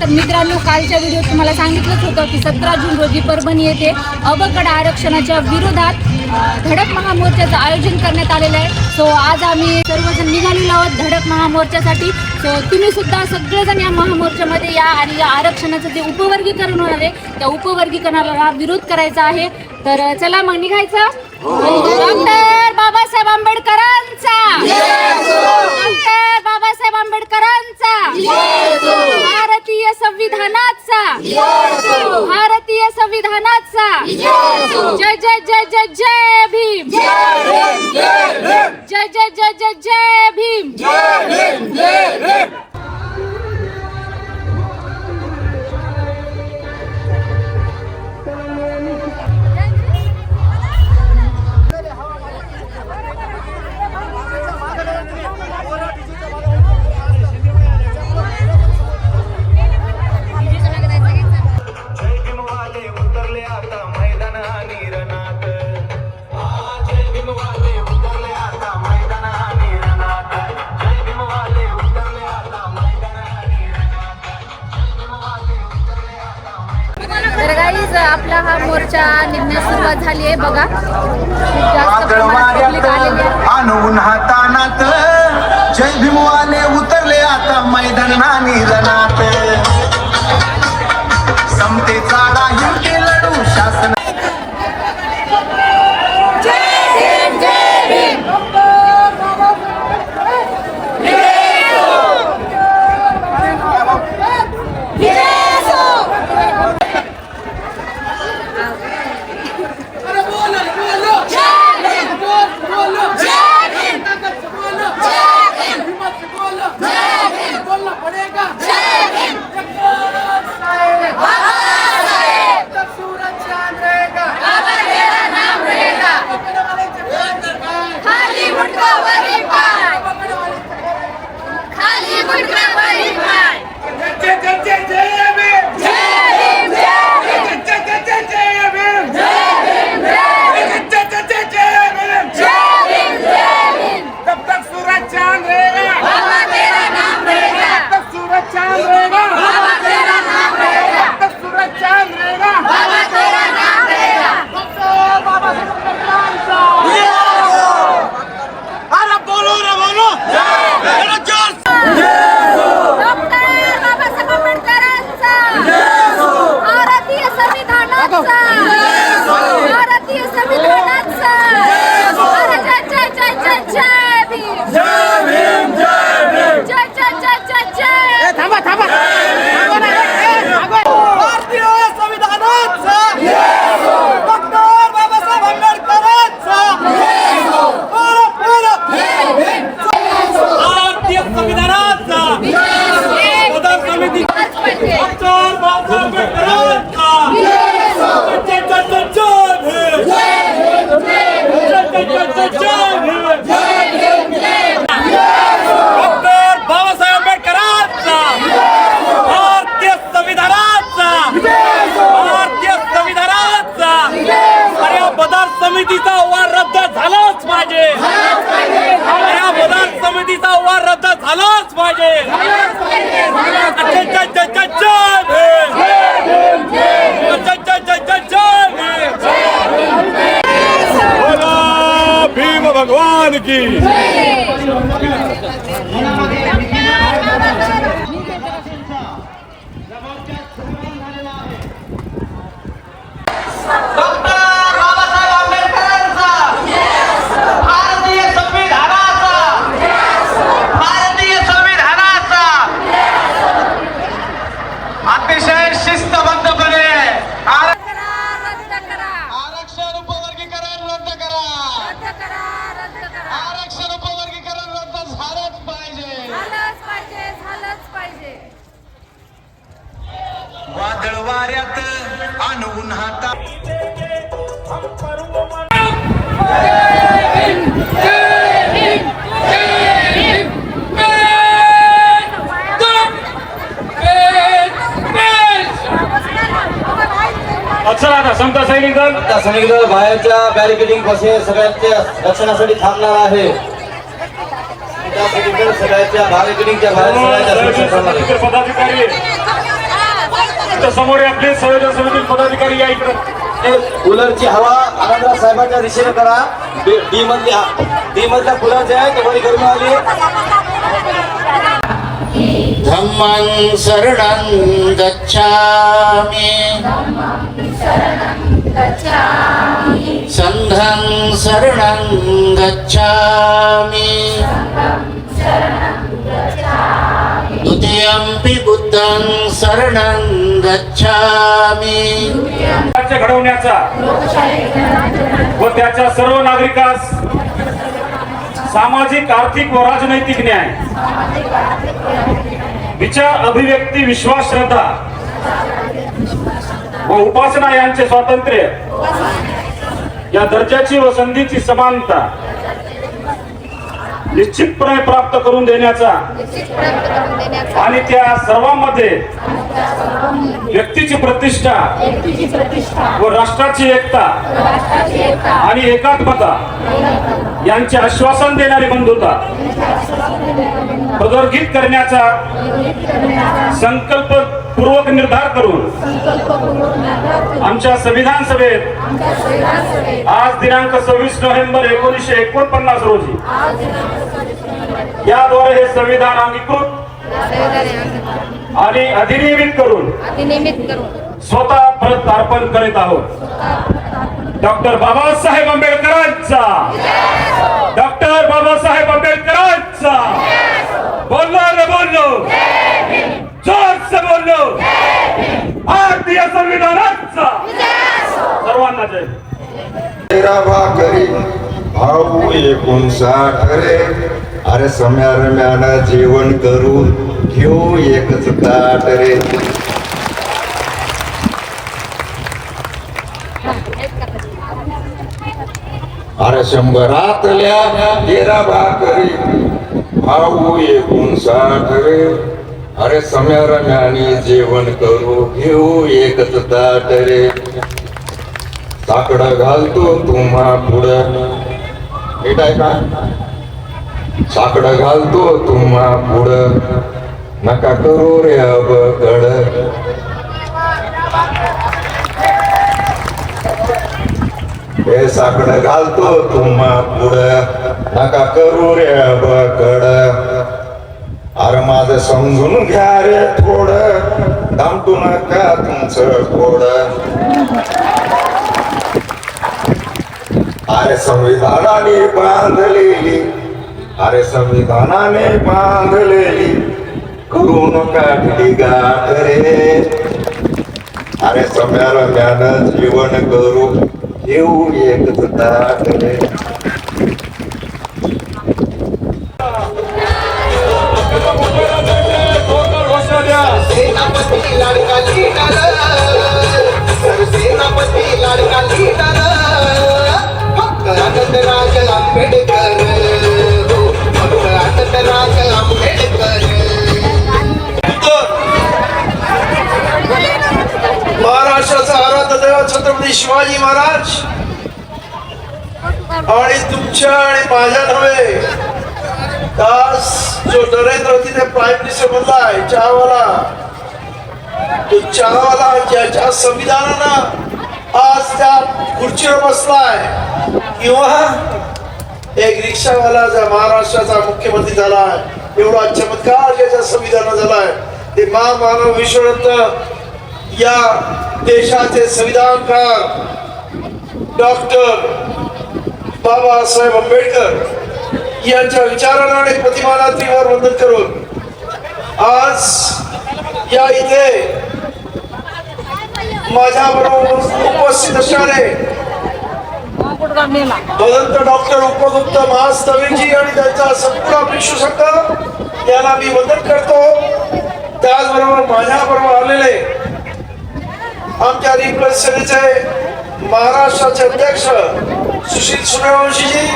तर मित्रांनो, कालच्या व्हिडिओत तुम्हाला सांगितलंच होतं की 17 जून रोजी परभणी येथे अबकड आरक्षणाच्या विरोधात धडक महामोर्चाचं आयोजन करण्यात आलेलं आहे. सो आज आम्ही सर्वजण निघालेलो आहोत धडक महामोर्चासाठी. सो तुम्ही सुद्धा सगळेजण या महामोर्चामध्ये या आणि या आरक्षणाचं जे उपवर्गीकरण होणार आहे त्या उपवर्गीकरणाला विरोध करायचा आहे. तर चला मग निघायचं. डॉक्टर बाबासाहेब आंबेडकरांचा, डॉक्टर बाबासाहेब आंबेडकरांचा, भारतीय संविधानाचा, भारतीय संविधानाचा जय जय जय जय जय भीम, जय जय जय जय जय भीम. आपला हा मोर्चा निघण्यास सुरुवात झाली आहे. बघा आणून हातानात जय भीमवाले उतरले आता मैदानी रणात. समतेचा युती लढू शासन. समितीचा वार रद्द झालाच पाहिजे. या बदल समितीचा वार रद्द झालाच पाहिजे. भीम भगवान की. अतिशय शिस्तबद्धपणे आरक्षण उपवर्गीकरण रद्द करा. आरक्षण उपवर्गीकरण रद्द झालंच पाहिजे. वादळ वाऱ्यात आणून हाता. समता सैनिक दल बाहेरच्या बॅरिकेडिंग बसेस सगळ्यांच्या रक्षणासाठी थांबणार आहे. सगळ्यांच्या बॅरिकेडिंगच्या बाहेर पदाधिकारी समोर आहे आपले संयोजन समिती पदाधिकारी या इकडे. कूलरची हवा आनंदराव साहेबांच्या दिशेने करा. डी मधल्या कूलर जे आहे ते बरी गरमी आली. धम्मं शरणं गच्छामि संघं शरणं गच्छामि द्वितीयंपि बुद्धं शरणं गच्छामि. राज्य घडवण्याचा व त्याच्या सर्व नागरिकास सामाजिक, आर्थिक व राजनैतिक न्याय, विचार, अभिव्यक्ती, विश्वास, श्रद्धा व उपासना यांचे स्वातंत्र्य, या दर्जाची व संधीची समानता निश्चितपणे प्राप्त करून देण्याचा आणि त्या सर्वांमध्ये व्यक्तीची प्रतिष्ठा व राष्ट्राची एकता आणि एकात्मता यांचे आश्वासन देणारी बंधुता प्रदर्शित करण्याचा संकल्पपूर्वक निर्धार करून आमच्या संविधान सभेत आज दिनांक 26 नोव्हेंबर 1949 रोजी याद्वारे हे संविधान अंगीकृत आणि अधिनियमित करून स्वतः परत अर्पण करीत आहोत. डॉक्टर बाबासाहेब आंबेडकरांचा, डॉक्टर बाबासाहेब आंबेडकरांचा. बोललो रे बोललो, जोर से बोललो, भारतीय संविधानाचा. सर्वांना जय. तेरा भाकरी भाऊ 59 रे. अरे सम्या रम्यानं जेवण करून घेऊ एकच ताट रे. अरे 100तल्या 13 भाकरी भाऊ 59 रे. अरे सम्या रम्याने जेवण करू घेऊ एकच ताट रे. साकडं घालतो तुम्हा पुढं, नीट आहे का? साकडं घालतो तुम्हा पुढं, नका करू रे अबकड. हे साकडं घालतो तुम्हा पुढं, नका करू रे अबकड. अरे माझं समजून घ्या रे थोडं, दामटू नका तुमचं थोडं. अरे संविधानाने बांधलेली, अरे संविधानाने बांधलेली करू नका गाठ रे. अरे सम्या रम्यानं जीवन करू घेऊ एकच ताट रे. सेनापती लाडका लीडर, सेनापती लाडका लीडर, फक्त आनंदराज आंबेडकर, हो, फक्त आनंदराज आंबेडकर. महाराष्ट्राचा आराध्य दैवत छत्रपती शिवाजी महाराज आणि तुमच्या आणि माझ्या नव्हे, आज जो नरेंद्र तिथे प्राईम मिनिस्टर बनलाय चहावाला, तो चहावाला ज्याच्या संविधानानं आज त्या खुर्चीवर बसलाय, किंवा एक रिक्षावाला ज्या महाराष्ट्राचा मुख्यमंत्री झालाय, एवढा चमत्कार ज्याच्या संविधानात झालाय, ते महामानव विश्वरत्न या देशाचे संविधानकार डॉक्टर बाबासाहेब आंबेडकर यांच्या विचारांना आणि प्रतिमानात्रीवर वंदन करून आज या इथे माझ्या बरोबर उपस्थित असणारे भदंत डॉक्टर उपगुप्त महास्तवीरजी आणि त्यांचा संपूर्ण भिक्षू संघ याला मी वंदन करतो. त्याचबरोबर माझ्या बरोबर आलेले आमच्या रिपब्लिक सेनेचे महाराष्ट्राचे अध्यक्ष सुशील सूर्यवंशीजी,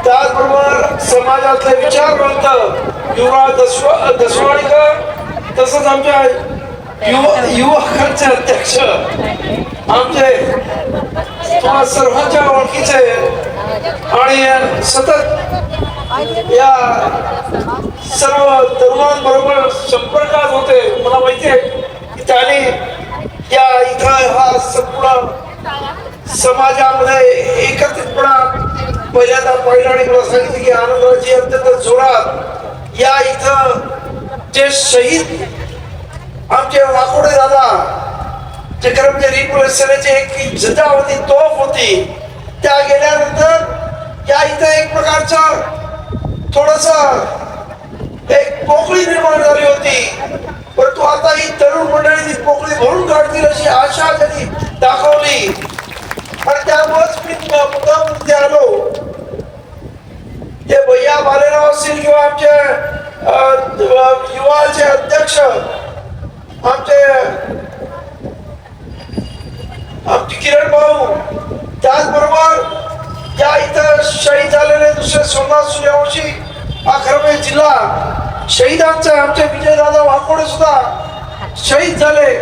त्याचबरोबर समाजातले विचारवंत युवराज दसवाडीकर, तसंच आमच्या युवकांचे अध्यक्ष आमचे तुम्हा सर्वांच्या ओळखीचे आणि सतत या सर्व तरुणांबरोबर संपर्कात होते. मला माहिती आहे की त्यांनी या इथं हा संपूर्ण समाजामध्ये एकत्रितपणा पहिल्यांदा पहिल्याने मला सांगितलं की आनंदरावजी अत्यंत जोरात या इथं जे शहीद आमचे वाकोडे दादा जे कर्मचारी पोलीस सेनेचे एक झंझावती तोफ होती त्या गेल्यानंतर या इथं एक प्रकारचा थोडस एक पोकळी निर्माण झाली होती, परंतु आता ही तरुण मंडळी ती पोकळी भरून काढतील अशी आशा त्यांनी दाखवली आणि त्यामुळेच मी मुद्दाम तिथे आलो. ते भैया बालेराव असतील किंवा आमचे युवाचे अध्यक्ष आमचे किरण भाऊ, त्याचबरोबर या इथं शहीद झालेले दुसरे सोमनाथ सूर्यवंशी अखरमे जिल्हा शहीदांचा आमचे विजयदादा वाकोडे सुद्धा शहीद झाले.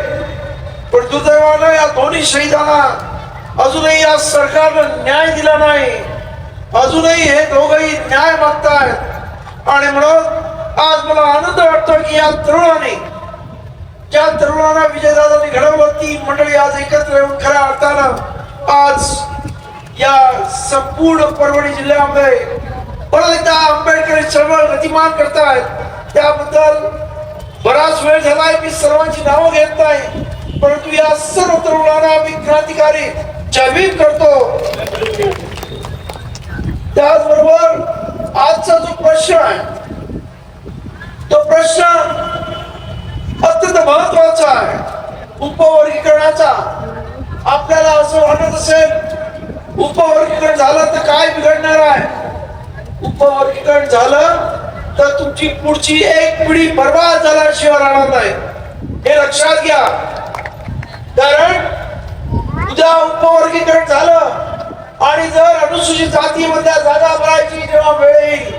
पण दुर्दैवानं या दोन्ही शहीदांना अजूनही या सरकारनं न्याय दिला नाही. अजूनही हे दोघंही न्याय मागतायत आणि म्हणून आज मला आनंद वाटतो की या तरुणांनी ज्या तरुणांना विजयदादांनी घडवलं ती मंडळी आज एकत्र येऊन खऱ्या अर्थानं आज या संपूर्ण परभणी जिल्ह्यामध्ये परत एकदा आंबेडकरी चळवळ गतिमान करतायत. त्याबद्दल बराच वेळ झालाय, मी सर्वांची नावं घेत नाही, परंतु या सर्व तरुणांना मी क्रांतिकारी जयभीम करतो. त्याचबरोबर आजचा जो प्रश्न आहे तो प्रश्न अत्यंत महत्वाचा आहे, उपवर्गीकरणाचा. आपल्याला असं वाटत असेल उपवर्गीकरण झालं तर काय बिघडणार आहे, उपवर्गीकरण झालं तर तुमची पुढची एक पिढी बर्बाद झाल्याशिवाय राहणार नाही, हे लक्षात घ्या. कारण उद्या उपवर्गीकरण झालं आणि जर अनुसूचित जातीमधल्या जागा भरायची जेव्हा वेळ येईल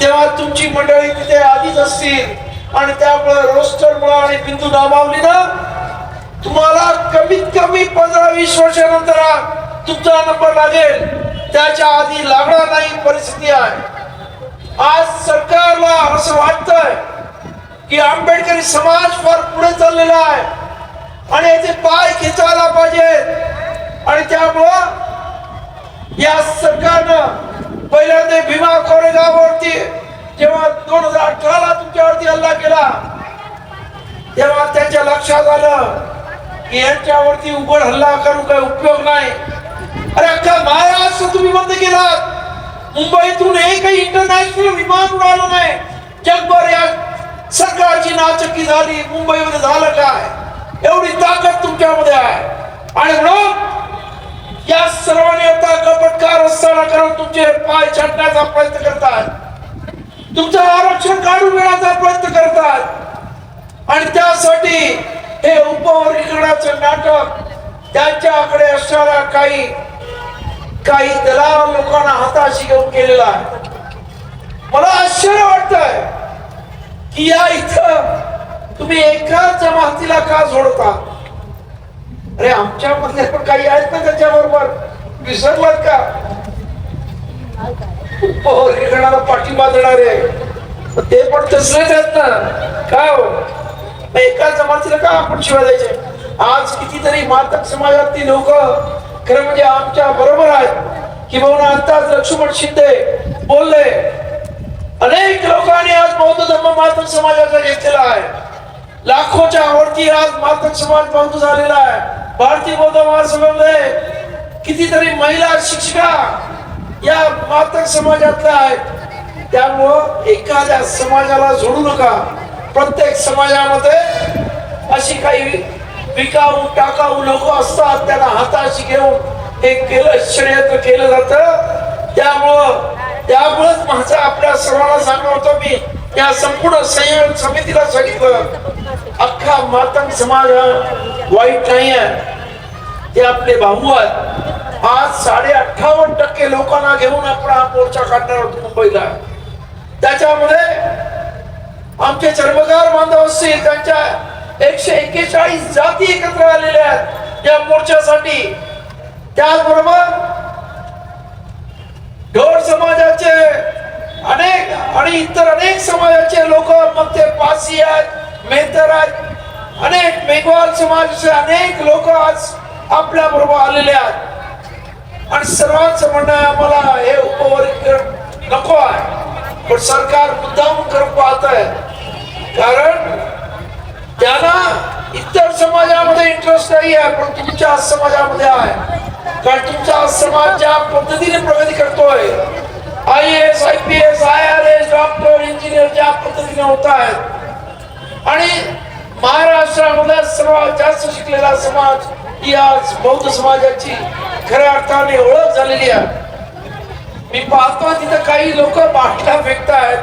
तेव्हा तुमची मंडळी तिथे आधीच असतील आणि त्यामुळे रोस्टर मुळे आणि बिंदू नामावलीनं तुम्हाला कमीत कमी 15-20 वर्षानंतर तुमचा नंबर लागेल, त्याच्या आधी लागणार नाही परिस्थिती आहे. आज सरकारला असं वाटतंय की आंबेडकरी समाज फार पुढे चाललेला आहे आणि याचे पाय खेचायला पाहिजेत आणि त्यामुळं या सरकारनं पहिल्यांदा भीमा कोरेगाववरती जेव्हा 2018ला तुमच्यावरती हल्ला केला तेव्हा त्यांच्या लक्षात आलं की यांच्यावरती उघड हल्ला करून काही उपयोग नाही. अरे अख्खा महाराष्ट्र तुम्ही बंद केलात, मुंबईतून एकही इंटरनॅशनल विमान उडालं नाही, जगभर या सरकारची नाचक्की झाली. मुंबईमध्ये झालं काय, एवढी ताकद तुमच्यामध्ये आहे आणि म्हणून या सर्वांनी आता कपटकार रस्ता करून तुमचे पाय छाटण्याचा प्रयत्न करतात, तुमचं आरक्षण काढून घेण्याचा प्रयत्न करतात आणि त्यासाठी हे उपवर्गीकरणाचं नाटक त्यांच्याकडे असणाऱ्या काही दलाल लोकांना हाताशी घेऊन केलेला आहे. मला आश्चर्य वाटतंय की या इथं तुम्ही एकाच जमातीला का जोडता. अरे आमच्या मधले पण काही आहेत ना त्याच्याबरोबर, विसरलात का? उपवर्गीकरणाला पाठिंबा देणारे ते पण तसलेच आहेत ना, काय हो एकाच जमातीला का आपण शिवाय द्यायचे. आज कितीतरी मातक समाजातली लोक खरं म्हणजे आमच्या बरोबर आहेत, किंवा आताच लक्ष्मण शिंदे बोलले, अनेक लोकांनी आज बौद्ध धर्म मातक समाजाचा घेतलेला आहे. लाखोच्या वरती आज मातक समाज बौद्ध झालेला आहे. भारतीय बौद्ध महासभेमध्ये कितीतरी महिला शिक्षिका या मातक समाजातल्या आहेत. त्यामुळं एखाद्या समाजाला जोडू नका. प्रत्येक समाजामध्ये अशी काही विकाऊ टाकाऊ लोक असतात, त्यांना हाताशी घेऊन हे षडयंत्र केलं जातं. त्यामुळंच माझं आपल्या सर्वांना सांगणं होतं, मी या संपूर्ण संयोजन समितीला सांगितलं, अख्खा मातंग समाज वाईट नाही आहे, ते आपले भाऊ आहेत. आज 58% लोकांना घेऊन आपण हा मोर्चा काढणार आहोत मुंबईला. त्याच्यामध्ये आमचे चर्मकार बांधव असतील, त्यांच्या 141 जाती एकत्र आलेल्या आहेत या मोर्चासाठी. त्याचबरोबर ढोर समाजाचे अनेक आणि इतर अनेक समाजाचे लोक, मग ते पारसी आहेत, मेहतर आहेत, अनेक मेघवाल इतर समाजाचे अनेक लोक आज आपल्या बरोबर आलेले आहेत आणि सर्वांचं म्हणणं आहे आम्हाला हे उपवर्गीकरण नको आहे, पण सरकार मुद्दाम करून पाहत आहे कारण त्यांना इतर समाजामध्ये इंटरेस्ट नाही आहे, पण तुमच्या समाजामध्ये आहे. कारण तुमचा समाज ज्या पद्धतीने प्रगती करतोय, IAS, IPS, IRS, doctor, engineer ज्या पद्धतीने होत आहेत आणि महाराष्ट्रामध्ये सर्वात जास्त शिकलेला समाज ही आज बौद्ध समाजाची खऱ्या अर्थाने ओळख झालेली आहे. मी पाहतो तिथं काही लोक बाटल्या फेकतायत.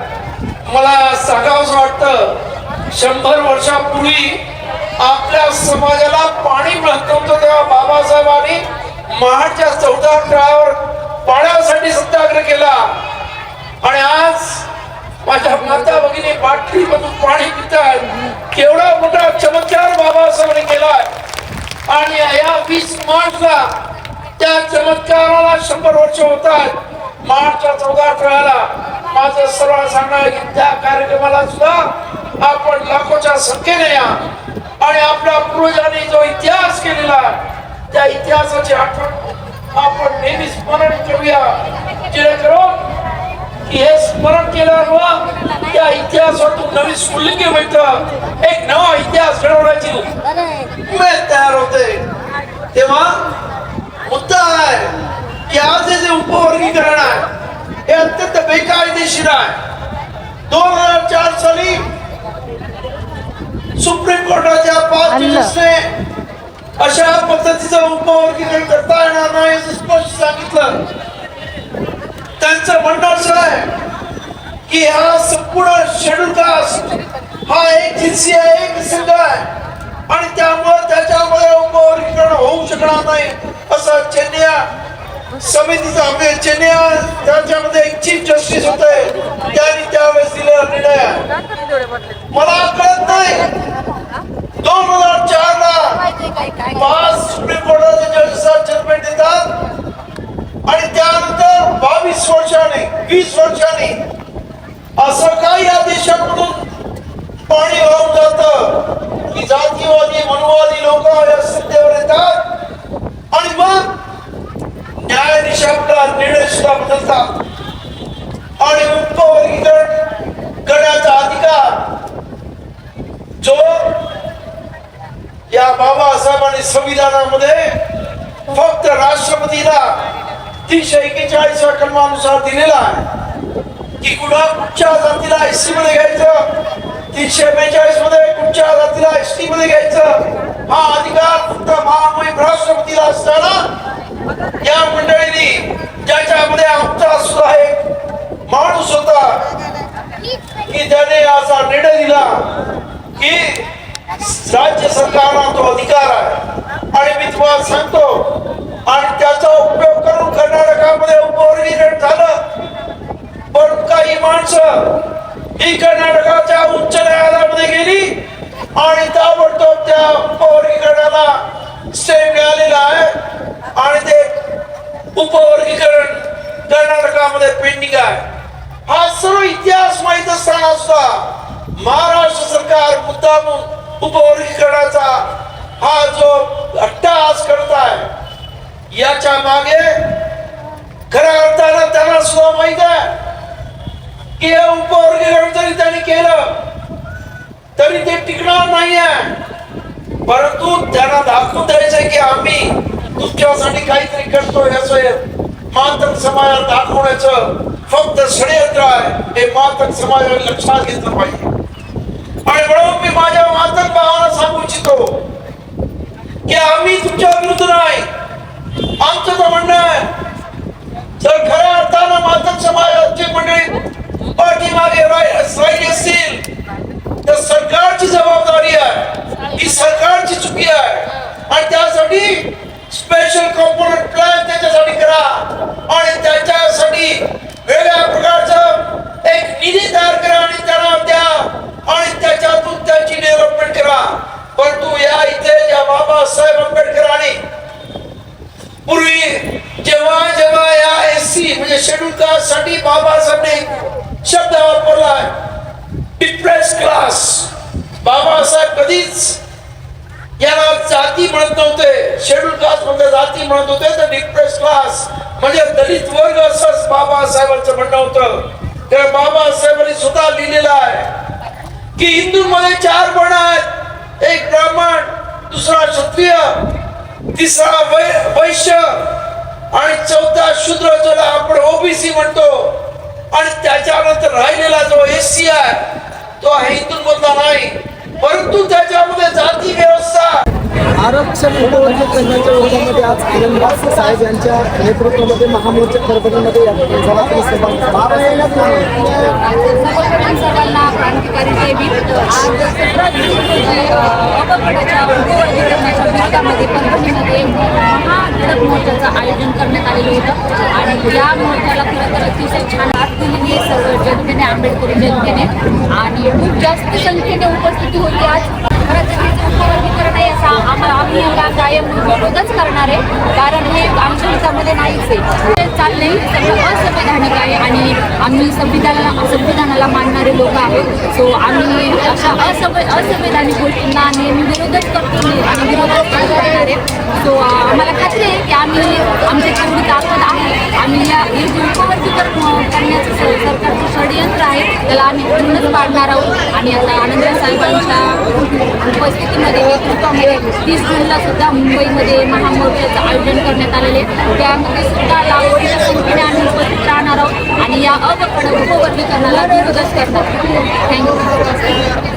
मला सांगावंसं वाटतं 100 वर्षापूर्वी आपल्या समाजाला पाणी मिळत नव्हतं तेव्हा बाबासाहेबांनी महाडच्या 14 तळावर पाण्यासाठी सत्याग्रह केला आणि आज माझ्या माता भगिनी बाटली मधून पाणी पितात. केवढा मोठा चमत्कार बाबासाहेबांनी केलाय आणि या 20 मार्चला त्या चमत्काराला 100 वर्ष होत आहेत. मार्चच्या 14 तळाला माझं सर्व सांगणं आहे की त्या कार्यक्रमाला सुद्धा आपण लाखोच्या संख्येने या आणि आपल्या पूर्वजांनी जो इतिहास केलेला त्या इतिहासाची आठवण आपण नेहमी स्मरण करूया, जेणेकरून की हे स्मरण केल्यावर त्या इतिहासातून नवी स्फुल्लिंग मिळतं, एक नवा इतिहास घडवण्याची उमेद तयार होते. तेव्हा मुद्दा आहे की आज हे जे उपवर्गीकरण आहे हे अत्यंत बेकायदेशीर आहे. 2004 साली सुप्रीम कोर्टाच्या 5 जजेसने अशा पद्धतीचं उपवर्गीकरण करता येणार नाही असं स्पष्ट सांगितलं. त्यांचं म्हणणं असं आहे की हा संपूर्ण शेड्यूल कास्ट हा एक जिन्सी आहे, एक संघ आहे आणि त्यामुळे त्याच्यामध्ये उपवर्गीकरण होऊ शकणार नाही असं चेन्नई समितीचा चेन्नई त्याच्यामध्ये एक चीफ जस्टिस होते त्यांनी त्यावेळेस दिलेला निर्णय आहे. मला कळत नाही 2004 ला 5 सुप्रीम कोर्टाचे जजेस जजमेंट देतात आणि त्यानंतर 22 वर्षांनी 20 वर्षांनी असं काही या देशामधून पाणी वाहून जातं की जातीवादी मनुवादी लोक या सत्तेवर येतात आणि मग न्यायाधीश आपला निर्णय सुद्धा बदलतात आणि उपवर्गीकरण करण्याचा अधिकार जो या बाबासाहेबांनी संविधानामध्ये फक्त राष्ट्रपतीला 341 कलमानुसार दिलेला आहे की कुठच्या जातीला SC मध्ये घ्यायचं, 342 मध्ये कुठच्या जातीला ST मध्ये घ्यायचं हा अधिकार फक्त महामहिम राष्ट्रपतीला असताना या मंडळींनी ज्याच्यामध्ये आमचा सुद्धा एक माणूस होता की त्याने असा निर्णय दिला की राज्य सरकारला तो अधिकार आहे आणि मी तुम्हाला सांगतो आणि त्याचा उपयोग करून कर्नाटकामध्ये उपवर्गीकरण झालं. पण काही माणसं ही कर्नाटकाच्या उच्च न्यायालयामध्ये गेली आणि ताबडतोब त्या उपवर्गीकरणाला स्टे मिळालेला आहे आणि ते उपवर्गीकरण कर्नाटकामध्ये पेंडिंग आहे. हा सर्व इतिहास माहित असताना सुद्धा महाराष्ट्र सरकार मुद्दामून उपवर्गीकरणाचा हा जो अट्टहास करत आहे याच्या मागे खऱ्या अर्थानं त्यांना सुद्धा माहित आहे की हे उपवर्गीकरण जरी त्यांनी केलं तरी ते टिकणार नाही आहे, परंतु त्यांना दाखवून द्यायचंय की आम्ही तुमच्यासाठी काहीतरी करतोय असं मातंग समाजाला दाखवण्याचं फक्त षडयंत्र आहे. हे मातंग समाजाला लक्षात घेतलं पाहिजे आणि म्हणून मी माझ्या मातंग भावांना सांगू इच्छितो की आम्ही तुमच्या विरुद्ध नाही. आमचं तर म्हणणं आहे जर खऱ्या अर्थानं मातंग समाजाची मंडळी पाठीमागे राहिली असतील तर सरकारची जबाबदारी आहे, ही सरकारची चुकी आहे आणि त्यासाठी स्पेशल कॉम्पोनंट प्लॅन त्याच्यासाठी करा आणि त्याच्यासाठी वेगळ्या प्रकारचं एक निधी तयार करा आणि त्यांना द्या आणि त्याच्यातून त्याची डेव्हलपमेंट करा. परंतु या इथे ज्या बाबासाहेब आंबेडकरांनी पूर्वी जेव्हा या SC म्हणजे शेड्यूल कास्ट साठी बाबासाहेबांनी शब्द वापरला डिप्रेस क्लास, बाबासाहेब कधीच याला जाती म्हणत नव्हते, शेड्यूल कास्ट मध्ये जाती म्हणत होते, तर डिप्रेस क्लास म्हणजे दलित वर्ग असंच बाबासाहेबांचं म्हणणं होतं. तर बाबासाहेबांनी स्वतः लिहिलेलं आहे की हिंदूंमध्ये 4 वर्ण आहेत, एक ब्राह्मण, दुसरा क्षत्रिय, तिसरा वैश्य आणि चौथा शूद्र, ज्याला आपण ओबीसी म्हणतो, आणि त्याच्यानंतर राहिलेला जो एससी आहे तो हिंदूंमधला नाही, परंतु त्याच्यामध्ये जाती व्यवस्था. आरक्षण उपवर्ग करण्याच्या विरोधामध्ये आज किरणदास साहेब यांच्या नेतृत्वामध्ये महामोर्चा परभणीमध्ये सर्वांना क्रांतिकारी देवी आज 17 जून रोजी अपघाताच्या उपवर्गीकरणाच्या विरोधामध्ये परभणीमध्ये महाधडक मोर्चाचं आयोजन करण्यात आलेलं होतं. आणि या मोर्चाला खरं तर अतिशय छान हात दिलेली आहे सर्व जनतेने, आंबेडकरी जनतेने, आणि खूप जास्त संख्येने उपस्थिती होती. आज उपवर्गीकरण आहे असा आम्ही याला कायम विरोधच करणार आहे, कारण हे आमच्या हितामध्ये नाहीच आहे. ते चाललंय सगळं असंवैधानिक आहे आणि आम्ही संविधानाला मानणारे लोक आहोत. सो आम्ही अशा असंवैधानिक गोष्टींना नेहमी विरोधच करतो आणि विरोधच करणार आहे. सो आम्हाला खात्री आहे की आम्ही आमच्या तेवढी ताकद आहे, आम्ही या हे जे उपवर्गीकरण करण्याचं सरकारचं षडयंत्र आहे त्याला आम्ही पूर्णच पाडणार आहोत. आणि आता आनंदराव साहेबांच्या उपस्थितीमध्ये नेतृत्वामध्ये 30 जूनला सुद्धा मुंबईमध्ये महामोर्चाचं आयोजन करण्यात आलेले, त्यामध्ये सुद्धा लाखोच्या संख्येने आम्ही उपस्थित राहणार आहोत आणि या उपवर्गीकरणाला विरोधच करतात. थँक्यू.